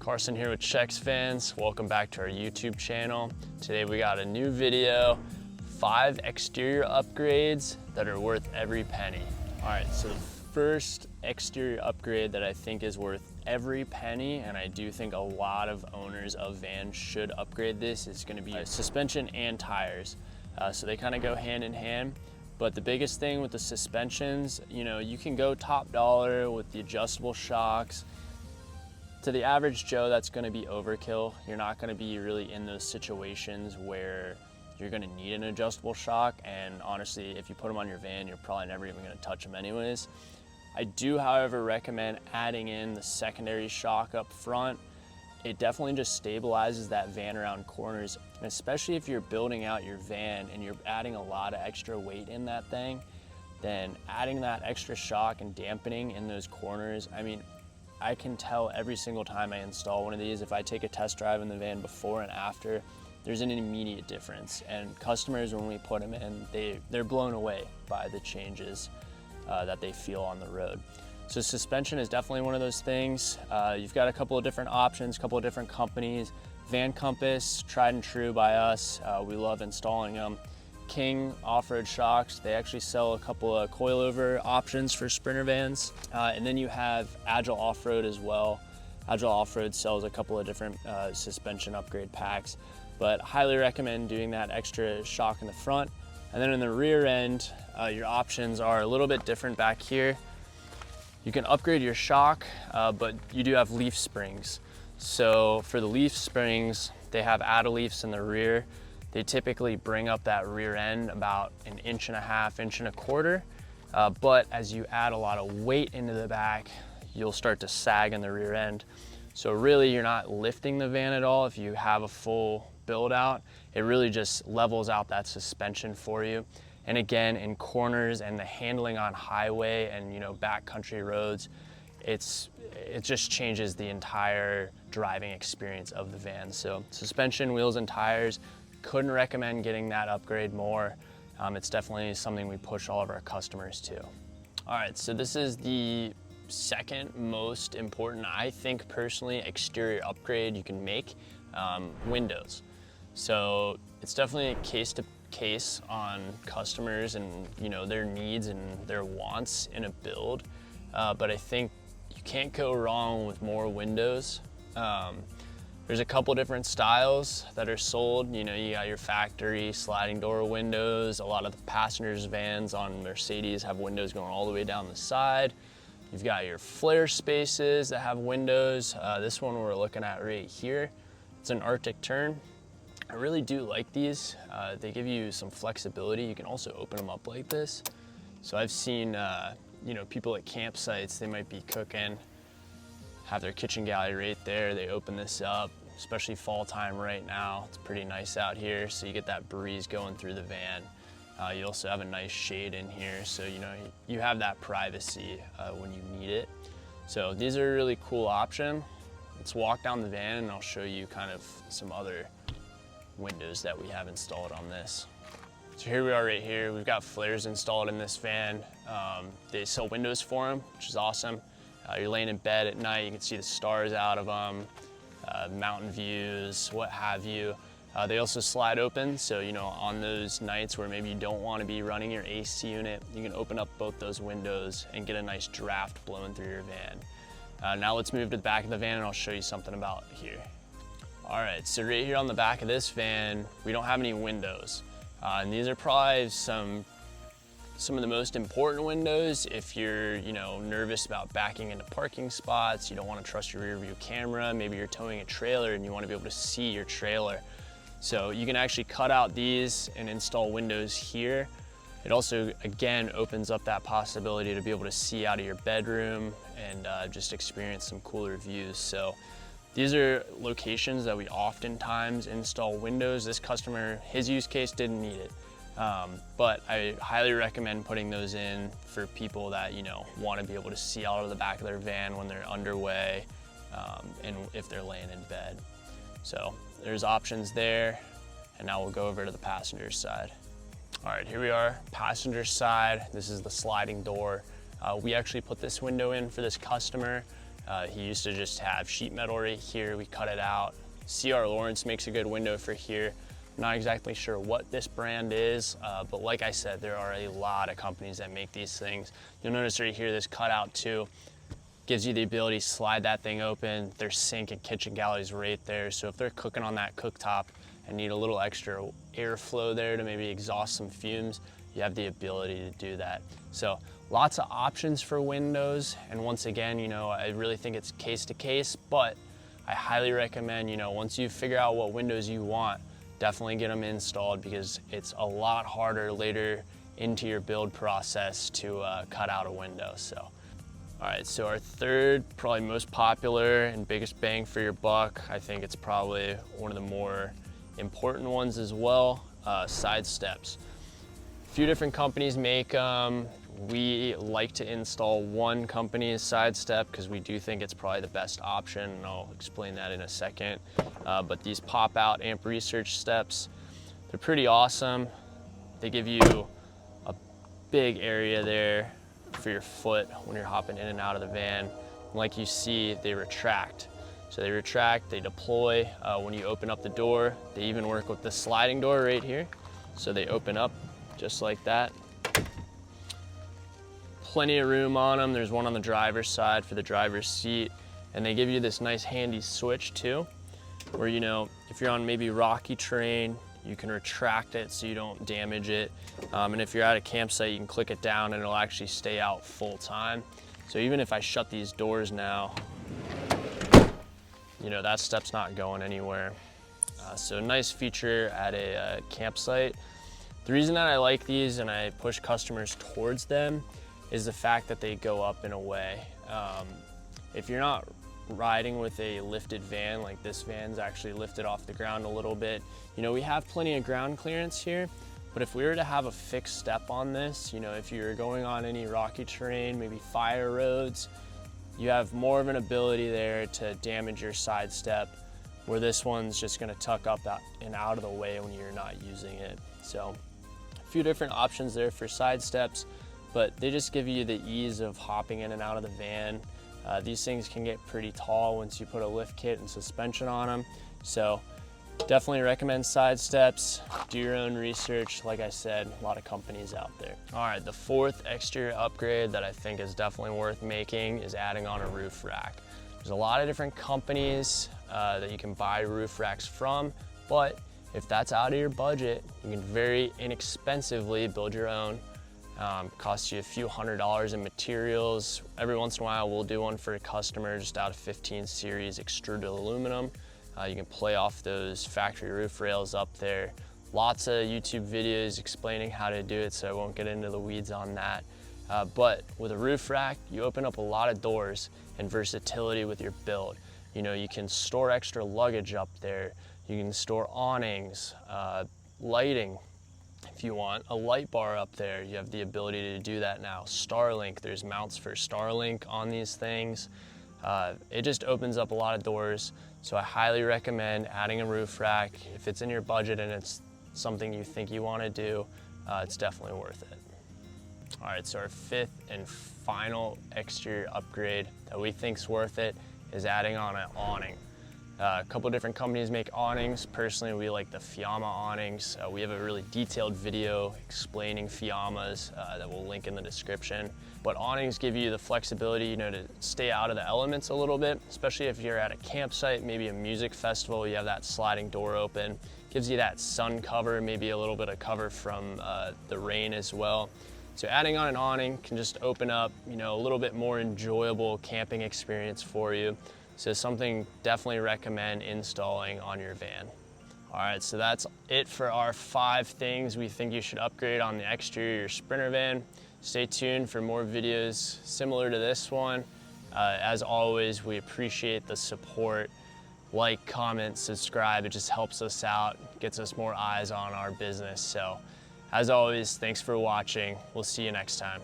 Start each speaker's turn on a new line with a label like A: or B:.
A: Carson here with Chex Fans. Welcome back to our YouTube channel. Today we got a new video, 5 exterior upgrades that are worth every penny. All right, so the first exterior upgrade that I think is worth every penny, and I do think a lot of owners of vans should upgrade this, is gonna be suspension and tires. So they kind of go hand in hand. But the biggest thing with the suspensions, you can go top dollar with the adjustable shocks. To the average Joe, that's gonna be overkill. You're not gonna be really in those situations where you're gonna need an adjustable shock, and honestly, if you put them on your van, you're probably never even gonna touch them anyways. I do, however, recommend adding in the secondary shock up front. It definitely just stabilizes that van around corners, and especially if you're building out your van and you're adding a lot of extra weight in that thing, then adding that extra shock and dampening in those corners, I can tell every single time I install one of these, if I take a test drive in the van before and after, there's an immediate difference. And customers, when we put them in, they're blown away by the changes that they feel on the road. So suspension is definitely one of those things. You've got a couple of different options, a couple of different companies. Van Compass, tried and true by us. We love installing them. King off-road shocks, they actually sell a couple of coilover options for Sprinter vans. And then you have Agile Off-Road as well. Agile Off-Road sells a couple of different suspension upgrade packs, but highly recommend doing that extra shock in the front. And then in the rear end, your options are a little bit different back here. You can upgrade your shock, but you do have leaf springs. So for the leaf springs, they have add-a-leafs in the rear. They typically bring up that rear end about 1.5 1.25 inches. But as you add a lot of weight into the back, you'll start to sag in the rear end. So really, you're not lifting the van at all if you have a full build out. It really just levels out that suspension for you. And again, in corners and the handling on highway and backcountry roads, it just changes the entire driving experience of the van. So suspension, wheels, and tires, couldn't recommend getting that upgrade more. It's definitely something we push all of our customers to. All right, so this is the second most important, I think personally, exterior upgrade you can make, windows. So it's definitely a case to case on customers and their needs and their wants in a build, but I think you can't go wrong with more windows. There's a couple different styles that are sold. You got your factory sliding door windows. A lot of the passengers vans on Mercedes have windows going all the way down the side. You've got your flare spaces that have windows. This one we're looking at right here, it's an Arctic turn. I really do like these. They give you some flexibility. You can also open them up like this. So I've seen people at campsites, they might be cooking, have their kitchen gallery right there. They open this up, especially fall time right now. It's pretty nice out here, so you get that breeze going through the van. You also have a nice shade in here, so you have that privacy when you need it. So these are a really cool option. Let's walk down the van and I'll show you kind of some other windows that we have installed on this. So here we are right here. We've got flares installed in this van. They sell windows for them, which is awesome. You're laying in bed at night, you can see the stars out of them, mountain views, what have you. They also slide open, so on those nights where maybe you don't want to be running your AC unit, you can open up both those windows and get a nice draft blowing through your van. Now let's move to the back of the van and I'll show you something about here. All right, so right here on the back of this van, we don't have any windows. And these are probably some of the most important windows if you're nervous about backing into parking spots, you don't want to trust your rear view camera, maybe you're towing a trailer and you want to be able to see your trailer. So you can actually cut out these and install windows here. It also, again, opens up that possibility to be able to see out of your bedroom and just experience some cooler views. So these are locations that we oftentimes install windows. This customer, his use case didn't need it. But I highly recommend putting those in for people that want to be able to see out of the back of their van when they're underway and if they're laying in bed. So there's options there, and now we'll go over to the passenger side. All right, here we are, passenger side. This is the sliding door. We actually put this window in for this customer. He used to just have sheet metal right here. We cut it out. C.R. Lawrence makes a good window for here. I'm not exactly sure what this brand is, but like I said, there are a lot of companies that make these things. You'll notice right here, this cutout too, gives you the ability to slide that thing open. There's sink and kitchen galleries right there. So if they're cooking on that cooktop and need a little extra airflow there to maybe exhaust some fumes, you have the ability to do that. So lots of options for windows. And once again, you know, I really think it's case to case, but I highly recommend, you know, once you figure out what windows you want, definitely get them installed, because it's a lot harder later into your build process to cut out a window. So, all right, so our third, probably most popular and biggest bang for your buck, I think it's probably one of the more important ones as well, side steps. A few different companies make them. We like to install one company's side step because we do think it's probably the best option, and I'll explain that in a second. But these pop-out amp research steps, they're pretty awesome. They give you a big area there for your foot when you're hopping in and out of the van. And like you see, they retract. So they retract, they deploy when you open up the door. They even work with the sliding door right here. So they open up just like that. Plenty of room on them. There's one on the driver's side for the driver's seat. And they give you this nice handy switch too, where, you know, if you're on maybe rocky terrain, you can retract it so you don't damage it. And if you're at a campsite, you can click it down and it'll actually stay out full time. So even if I shut these doors now, you know, that step's not going anywhere. So nice feature at a campsite. The reason that I like these and I push customers towards them is the fact that they go up in a way. If you're not riding with a lifted van, like this van's actually lifted off the ground a little bit, you know, we have plenty of ground clearance here, but if we were to have a fixed step on this, you know, if you're going on any rocky terrain, maybe fire roads, you have more of an ability there to damage your side step, where this one's just gonna tuck up and out of the way when you're not using it. So a few different options there for side steps, but they just give you the ease of hopping in and out of the van. These things can get pretty tall once you put a lift kit and suspension on them. So definitely recommend side steps. Do your own research. Like I said, a lot of companies out there. All right, the fourth exterior upgrade that I think is definitely worth making is adding on a roof rack. There's a lot of different companies that you can buy roof racks from, but if that's out of your budget, you can very inexpensively build your own. Costs you a few $100s in materials. Every once in a while, we'll do one for a customer just out of 15 series extruded aluminum. You can play off those factory roof rails up there. Lots of YouTube videos explaining how to do it, so I won't get into the weeds on that. But with a roof rack, you open up a lot of doors and versatility with your build. You know, you can store extra luggage up there. You can store awnings, lighting. If you want a light bar up there, you have the ability to do that now. Starlink, there's mounts for Starlink on these things. It just opens up a lot of doors. So I highly recommend adding a roof rack. If it's in your budget and it's something you think you want to do, it's definitely worth it. All right, so our fifth and final exterior upgrade that we think's worth it is adding on an awning. A couple different companies make awnings. Personally, we like the Fiamma awnings. We have a really detailed video explaining Fiammas that we'll link in the description. But awnings give you the flexibility, you know, to stay out of the elements a little bit, especially if you're at a campsite, maybe a music festival, you have that sliding door open. Gives you that sun cover, maybe a little bit of cover from the rain as well. So adding on an awning can just open up, you know, a little bit more enjoyable camping experience for you. So something definitely recommend installing on your van. All right, so that's it for our 5 things we think you should upgrade on the exterior of your Sprinter van. Stay tuned for more videos similar to this one. As always, we appreciate the support. Like, comment, subscribe. It just helps us out, gets us more eyes on our business. So as always, thanks for watching. We'll see you next time.